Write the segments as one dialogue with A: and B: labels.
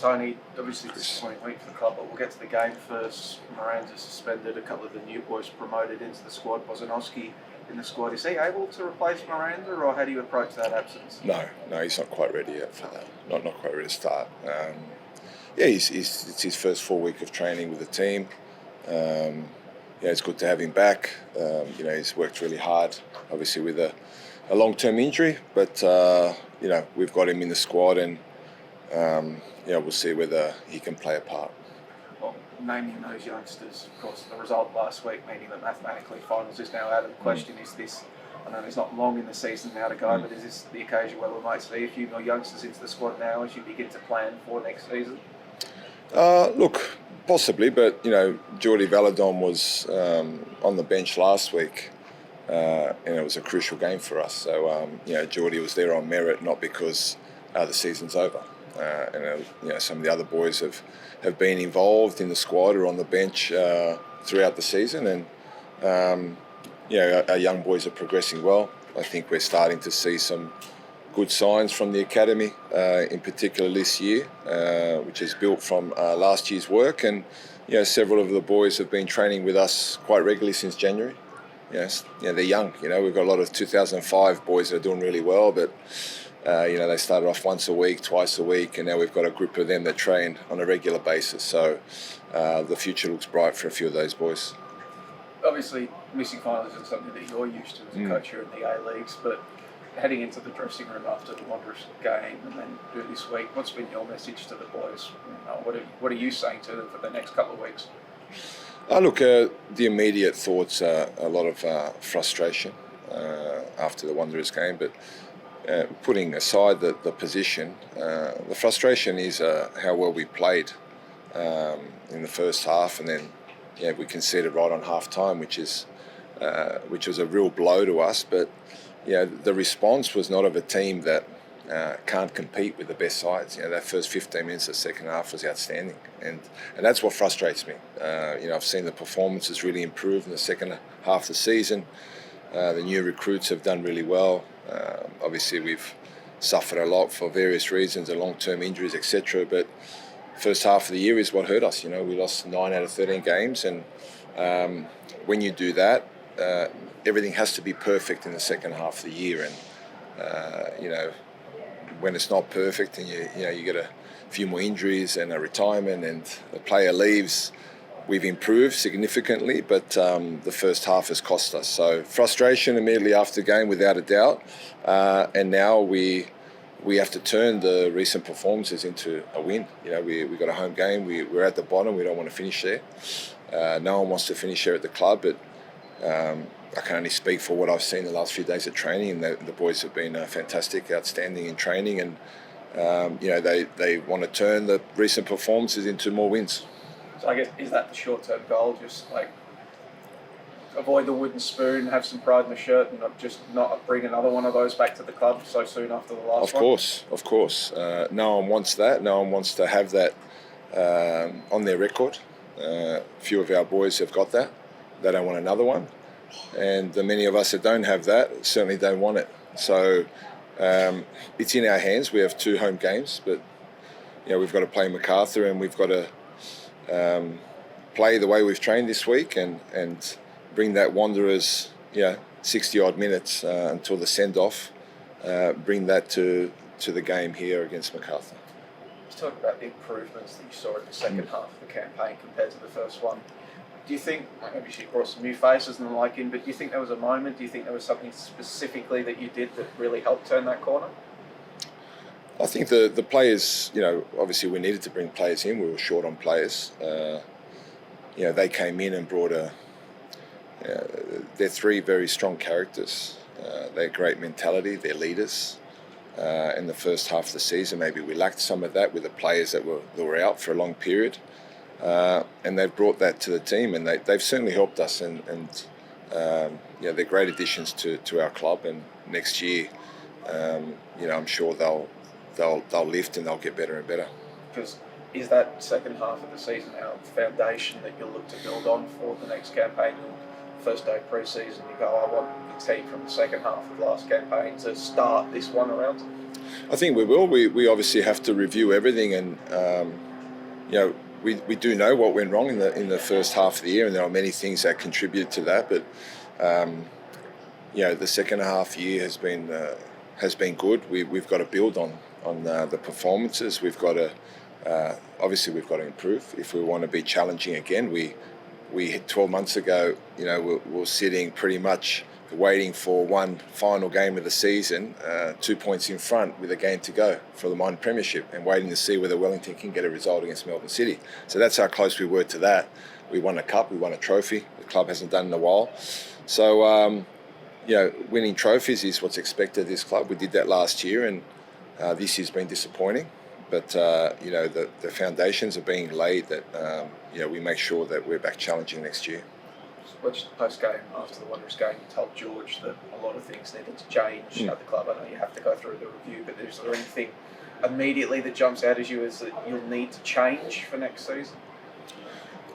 A: Tony, obviously it's a disappointing week for the club, but we'll get to the game first. Moran's suspended, a couple of the new boys promoted into the squad. Bosanowski in the squad. Is he able to replace Miranda, or how do you approach that absence?
B: No, he's not quite ready yet for that. Not quite ready to start. It's his first full week of training with the team. It's good to have him back. He's worked really hard, obviously with a long-term injury, but we've got him in the squad, and we'll see whether he can play a part.
A: Well, naming those youngsters, of course, the result last week, meaning that mathematically finals is now out of the question. Is this, I know there's not long in the season now to go, but is this the occasion where we might see a few more youngsters into the squad now as you begin to plan for next season?
B: Look, possibly, but Geordie Valadon was on the bench last week, and it was a crucial game for us. So Geordie was there on merit, not because the season's over. Some of the other boys have been involved in the squad or on the bench throughout the season, and our young boys are progressing well. I think we're starting to see some good signs from the academy, in particular this year, which is built from last year's work, and several of the boys have been training with us quite regularly since January. They're young. We've got a lot of 2005 boys that are doing really well, but they started off once a week, twice a week, and now we've got a group of them that train on a regular basis. So the future looks bright for a few of those boys.
A: Obviously, missing finals isn't something that you're used to as a coach here in the A-Leagues, but heading into the dressing room after the Wanderers game and then do this week, what's been your message to the boys? What are you saying to them for the next couple of weeks?
B: The immediate thoughts are a lot of frustration after the Wanderers game, but putting aside the position, the frustration is how well we played in the first half, and then we conceded right on half time, which was a real blow to us. But the response was not of a team that can't compete with the best sides. That first 15 minutes of the second half was outstanding, and that's what frustrates me. I've seen the performances really improve in the second half of the season. The new recruits have done really well. Obviously, we've suffered a lot for various reasons, the long-term injuries, etc. But first half of the year is what hurt us. We lost 9 out of 13 games, and when you do that, everything has to be perfect in the second half of the year. And when it's not perfect, and you get a few more injuries and a retirement, and the player leaves, we've improved significantly, but the first half has cost us. So frustration immediately after the game, without a doubt. And now we have to turn the recent performances into a win. We got a home game. We're at the bottom. We don't want to finish there. No one wants to finish there at the club, but I can only speak for what I've seen the last few days of training, and the boys have been fantastic, outstanding in training, and they want to turn the recent performances into more wins.
A: So I guess, is that the short-term goal? Just avoid the wooden spoon, have some pride in the shirt, and not bring another one of those back to the club so soon after the last one? Of course.
B: No one wants that. No one wants to have that on their record. Few of our boys have got that. They don't want another one. And the many of us that don't have that certainly don't want it. So it's in our hands. We have 2 home games, but we've got to play Macarthur, and we've got to play the way we've trained this week, and bring that Wanderers 60-odd minutes until the send-off, bring that to the game here against Macarthur.
A: Let's talk about the improvements that you saw in the second half of the campaign compared to the first one. Do you think, obviously you brought some new faces and the like in, but do you think there was a moment, do you think there was something specifically that you did that really helped turn that corner?
B: I think the players, obviously we needed to bring players in. We were short on players. They came in and brought they're 3 very strong characters. They're great mentality. They're leaders. In the first half of the season, maybe we lacked some of that with the players that were out for a long period. And they've brought that to the team, and they've certainly helped us. And they're great additions to our club. And next year, I'm sure they'll lift and they'll get better and better.
A: Because is that second half of the season our foundation that you'll look to build on for the next campaign? First day pre-season, you go, I want the fatigue from the second half of last campaign to start this one around?
B: I think we will. We obviously have to review everything, and we do know what went wrong in the first half of the year, and there are many things that contribute to that. But the second half year has been good. We've got to build on the performances. We've got to obviously improve if we want to be challenging again. We 12 months ago, we're sitting pretty much waiting for one final game of the season, 2 points in front with a game to go for the minor premiership, and waiting to see whether Wellington can get a result against Melbourne City. So that's how close we were to that. We won a cup, we won a trophy. The club hasn't done in a while. So, winning trophies is what's expected of this club. We did that last year, and this year's been disappointing. But, the foundations are being laid that, we make sure that we're back challenging next year.
A: Which post-game, after the Wanderers game, you told George that a lot of things needed to change at the club. I know you have to go through the review, but is there anything immediately that jumps out as you as that you'll need to change for next season?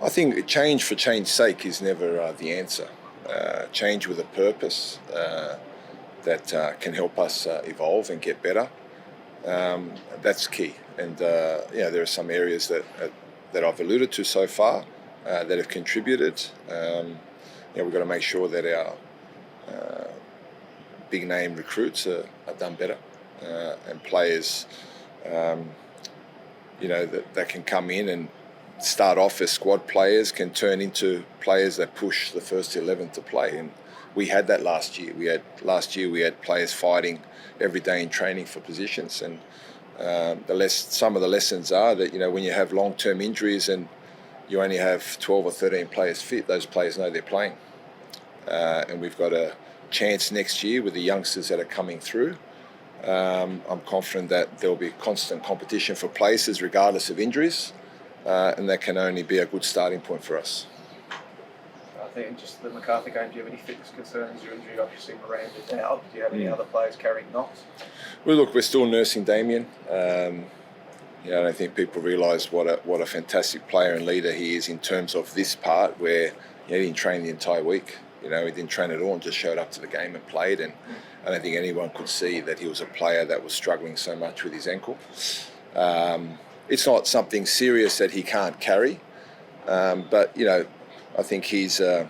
B: I think change for change's sake is never the answer. Change with a purpose that can help us evolve and get better. That's key. And there are some areas that I've alluded to so far that have contributed. We've got to make sure that our big name recruits are done better, and players that can come in and start off as squad players can turn into players that push the first 11 to play. And we had that last year. We had players fighting every day in training for positions. And some of the lessons are that when you have long-term injuries and you only have 12 or 13 players fit, those players know they're playing. And we've got a chance next year with the youngsters that are coming through. I'm confident that there'll be constant competition for places regardless of injuries, and that can only be a good starting point for us.
A: I think just the Macarthur game, do you have any fitness concerns? Your injury, obviously Miranda out. Do you have any other players carrying knocks?
B: Well, look, we're still nursing Damien. I don't think people realise what a fantastic player and leader he is in terms of this part where he didn't train the entire week. He didn't train at all and just showed up to the game and played. And I don't think anyone could see that he was a player that was struggling so much with his ankle. It's not something serious that he can't carry, but I think he's a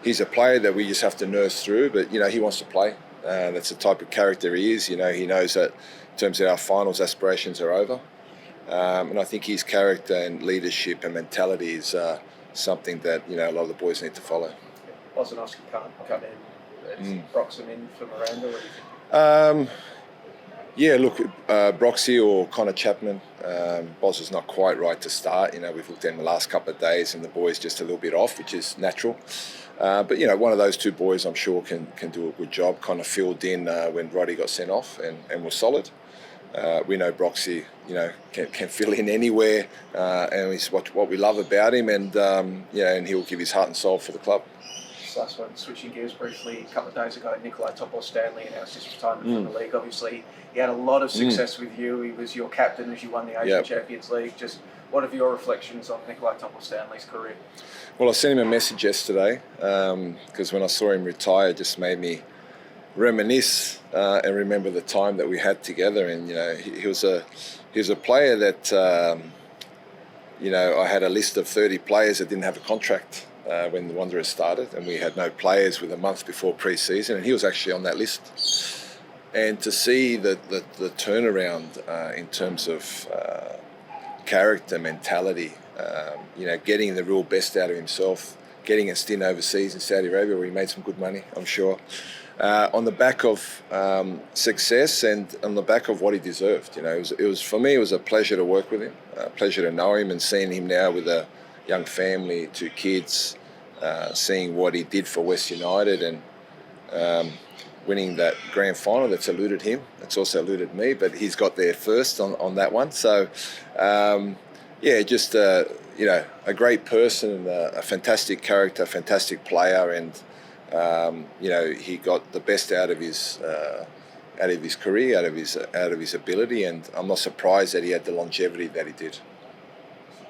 B: player that we just have to nurse through. But he wants to play. That's the type of character he is. He knows that in terms of our finals aspirations are over. And I think his character and leadership and mentality is something that a lot of the boys need to follow.
A: Bosnowski can't come in. Broxham in for Miranda. What do you think?
B: Broxy or Connor Chapman. Boz is not quite right to start. We've looked at him the last couple of days, and the boy's just a little bit off, which is natural. But one of those two boys, I'm sure, can do a good job. Kind of filled in when Roddy got sent off and was solid. We know Broxy, can fill in anywhere, and it's what we love about him, and and he'll give his heart and soul for the club.
A: Last one, switching gears briefly, a couple of days ago, Nikolai Topor-Stanley announced his retirement from the league. Obviously, he had a lot of success with you. He was your captain as you won the Asian Champions League. Just what are your reflections on Nikolai Topor-Stanley's career?
B: Well, I sent him a message yesterday because when I saw him retire, it just made me reminisce and remember the time that we had together. And he was a player that I had a list of 30 players that didn't have a contract when the Wanderers started, and we had no players with a month before pre-season, and he was actually on that list. And to see the turnaround in terms of character, mentality, getting the real best out of himself, getting a stint overseas in Saudi Arabia where he made some good money, I'm sure, on the back of success and on the back of what he deserved. It was for me, it was a pleasure to work with him, a pleasure to know him, and seeing him now with a young family, 2 kids, seeing what he did for West United and winning that grand final that's eluded him. It's also eluded me, but he's got there first on that one. So, just a great person and a fantastic character, a fantastic player, and he got the best out of his career, out of his ability, and I'm not surprised that he had the longevity that he did.